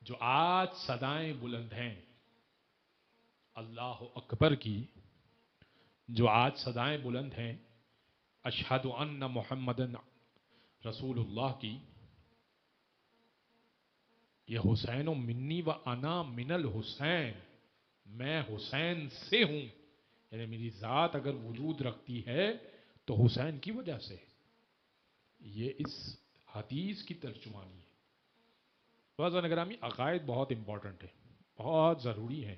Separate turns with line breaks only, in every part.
جو آج صدائیں بلند ہیں اللہ اکبر کی، جو آج صدائیں بلند ہیں اشہد ان محمد رسول اللہ کی، یہ حسین و منی و انا من الحسین، میں حسین سے ہوں، یعنی میری ذات اگر وجود رکھتی ہے تو حسین کی وجہ سے۔ یہ اس حدیث کی ترجمانی ہے۔ معزز گرامی، عقائد بہت امپورٹنٹ ہے، بہت ضروری ہے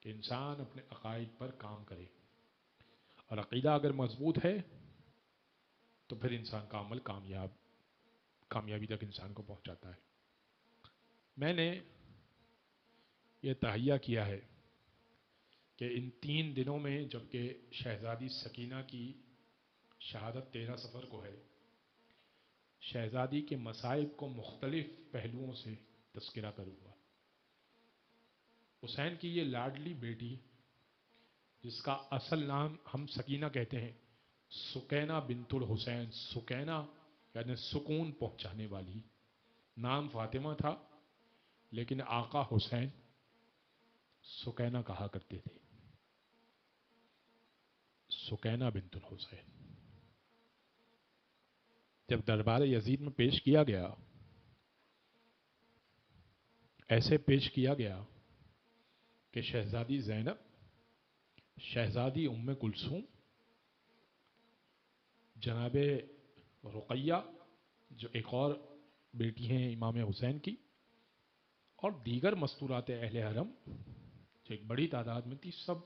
کہ انسان اپنے عقائد پر کام کرے، اور عقیدہ اگر مضبوط ہے تو پھر انسان کا عمل کامیابی تک انسان کو پہنچاتا ہے۔ میں نے یہ تہیہ کیا ہے کہ ان 3 دنوں میں جبکہ شہزادی سکینہ کی شہادت 13 صفر کو ہے، شہزادی کے مصائب کو مختلف پہلوؤں سے تذکرہ کروں گا۔ حسین کی یہ لاڈلی بیٹی جس کا اصل نام ہم سکینہ کہتے ہیں، سکینہ بنت الحسین، سکینہ یعنی سکون پہنچانے والی، نام فاطمہ تھا لیکن آقا حسین سکینہ کہا کرتے تھے، سکینہ بنت الحسین۔ جب دربار یزید میں پیش کیا گیا، ایسے پیش کیا گیا کہ شہزادی زینب، شہزادی ام کلثوم، جناب رقیہ جو ایک اور بیٹی ہیں امام حسین کی، اور دیگر مستورات اہل حرم جو ایک بڑی تعداد میں تھی، سب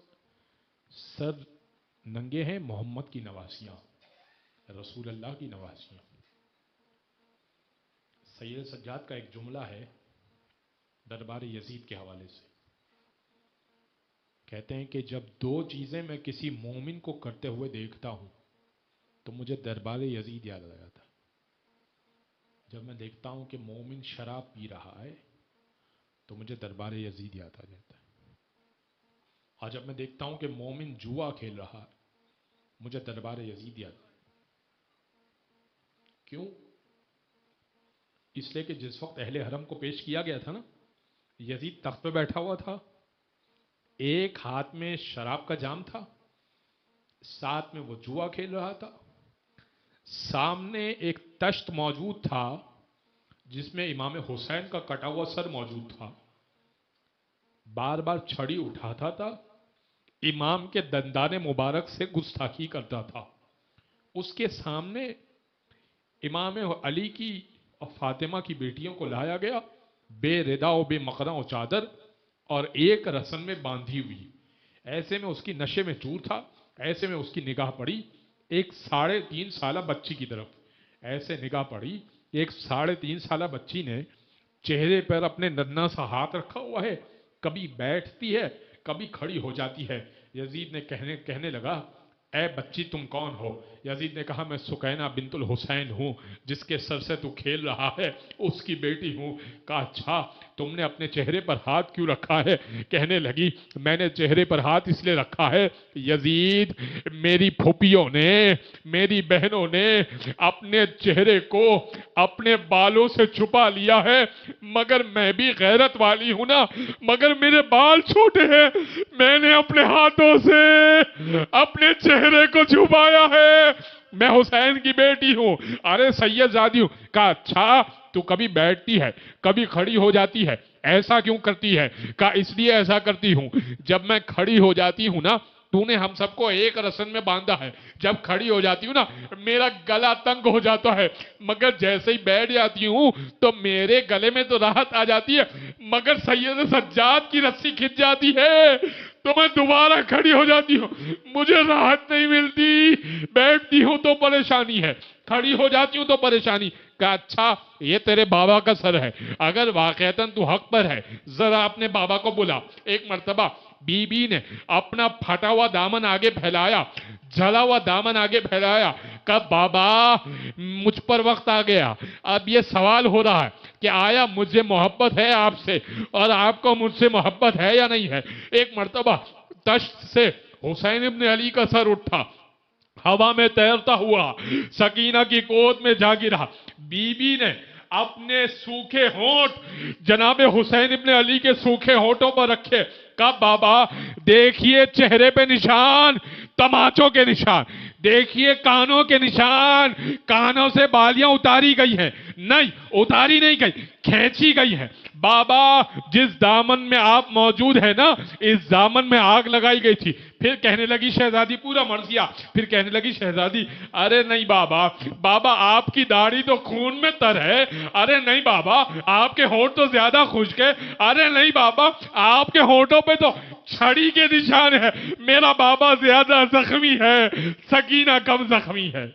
سر ننگے ہیں، محمد کی نواسیاں، رسول اللہ کی نواسیاں۔ سید سجاد کا ایک جملہ ہے دربار یزید کے حوالے سے، کہتے ہیں کہ جب 2 چیزیں میں کسی مومن کو کرتے ہوئے دیکھتا ہوں تو مجھے دربار یزید یاد آ جاتا ہے۔ جب میں دیکھتا ہوں کہ مومن شراب پی رہا ہے تو مجھے دربار یزید یاد آ جاتا ہے، اور جب میں دیکھتا ہوں کہ مومن جوا کھیل رہا ہے مجھے دربار یزید یاد آتا ہے۔ کیوں؟ اس لیے کہ جس وقت اہل حرم کو پیش کیا گیا تھا نا، یزید تخت پہ بیٹھا ہوا تھا، ایک ہاتھ میں شراب کا جام تھا، ساتھ میں وہ جوا کھیل رہا تھا، سامنے ایک تشت موجود تھا جس میں امام حسین کا کٹا ہوا سر موجود تھا، بار بار چھڑی اٹھاتا تھا، امام کے دندان مبارک سے گستاخی کرتا تھا۔ اس کے سامنے امام علی کی اور فاطمہ کی بیٹیوں کو لایا گیا، بے ردا و بے مقرن و چادر اور ایک رسن میں باندھی ہوئی۔ ایسے میں اس کی نشے میں چور تھا، ایسے میں اس کی نگاہ پڑی ایک 3.5 سالہ بچی کی طرف، ایسے نگاہ پڑی، ایک 3.5 سالہ بچی نے چہرے پر اپنے ننھا سا ہاتھ رکھا ہوا ہے، کبھی بیٹھتی ہے کبھی کھڑی ہو جاتی ہے۔ یزید نے کہنے لگا، اے بچی تم کون ہو؟ یزید نے کہا، میں سکینہ بنت الحسین ہوں، جس کے سر سے تو کھیل رہا ہے اس کی بیٹی ہوں۔ کہا اچھا، تم نے اپنے چہرے پر ہاتھ کیوں رکھا ہے؟ کہنے لگی، میں نے چہرے پر ہاتھ اس لیے رکھا ہے یزید، میری پھوپھیوں نے، میری بہنوں نے اپنے چہرے کو اپنے بالوں سے چھپا لیا ہے، مگر میں بھی غیرت والی ہوں نا، مگر میرے بال چھوٹے ہیں، میں نے اپنے ہاتھوں سے اپنے چہرے کو چھپایا ہے، میں حسین کی بیٹی ہوں، ارے سید زادی ہوں۔ کہا اچھا، تو کبھی بیٹھتی ہے کبھی کھڑی ہو جاتی ہے، ایسا کیوں کرتی ہے؟ کہا اس لیے ایسا کرتی ہوں، جب میں کھڑی ہو جاتی ہوں نا، تو نے ہم سب کو ایک رسن میں باندھا ہے، جب کھڑی ہو جاتی ہوں نا میرا گلا تنگ ہو جاتا ہے، مگر جیسے ہی بیٹھ جاتی ہوں تو میرے گلے میں تو راحت آ جاتی ہے، مگر سید سجاد کی رسی کھنچ جاتی ہے تو میں دوبارہ کھڑی ہو جاتی ہوں، مجھے راحت نہیں ملتی، بیٹھتی ہوں تو پریشانی ہے، کھڑی ہو جاتی ہوں تو پریشانی۔ کہا اچھا، یہ تیرے بابا کا سر ہے، اگر واقعتاً تو حق پر ہے ذرا اپنے بابا کو بلا۔ ایک مرتبہ بی بی نے اپنا پھٹا ہوا دامن آگے پھیلایا، جلا ہوا دامن آگے پھیلایا، کہا بابا مجھ پر وقت آ گیا، اب یہ سوال ہو رہا ہے کہ آیا مجھے محبت ہے آپ سے اور آپ کو مجھ سے محبت ہے یا نہیں ہے۔ ایک مرتبہ تشت سے حسین ابن علی کا سر اٹھا، ہوا میں تیرتا ہوا سکینہ کی گود میں جا گرا، بی بی نے اپنے سوکھے ہونٹ جناب حسین ابن علی کے سوکھے ہونٹوں پر رکھے. کہا بابا دیکھیے چہرے پہ نشان تماچوں کے نشان, دیکھیے کانوں کے نشان, کانوں سے بالیاں اتاری گئی ہیں, نہیں اتاری نہیں گئی, کھینچی گئی ہیں. بابا جس دامن میں آپ موجود ہیں نا اس دامن میں آگ لگائی گئی تھی. پھر کہنے لگی شہزادی پورا مرثیہ, پھر کہنے لگی شہزادی ارے نہیں بابا, بابا آپ کی داڑھی تو خون میں تر ہے, ارے نہیں بابا آپ کے ہونٹ تو زیادہ خشک ہے, ارے نہیں بابا آپ کے ہونٹوں پہ تو چھڑی کے نشان ہے, میرا بابا زیادہ زخمی ہے, سکینہ کم زخمی ہے.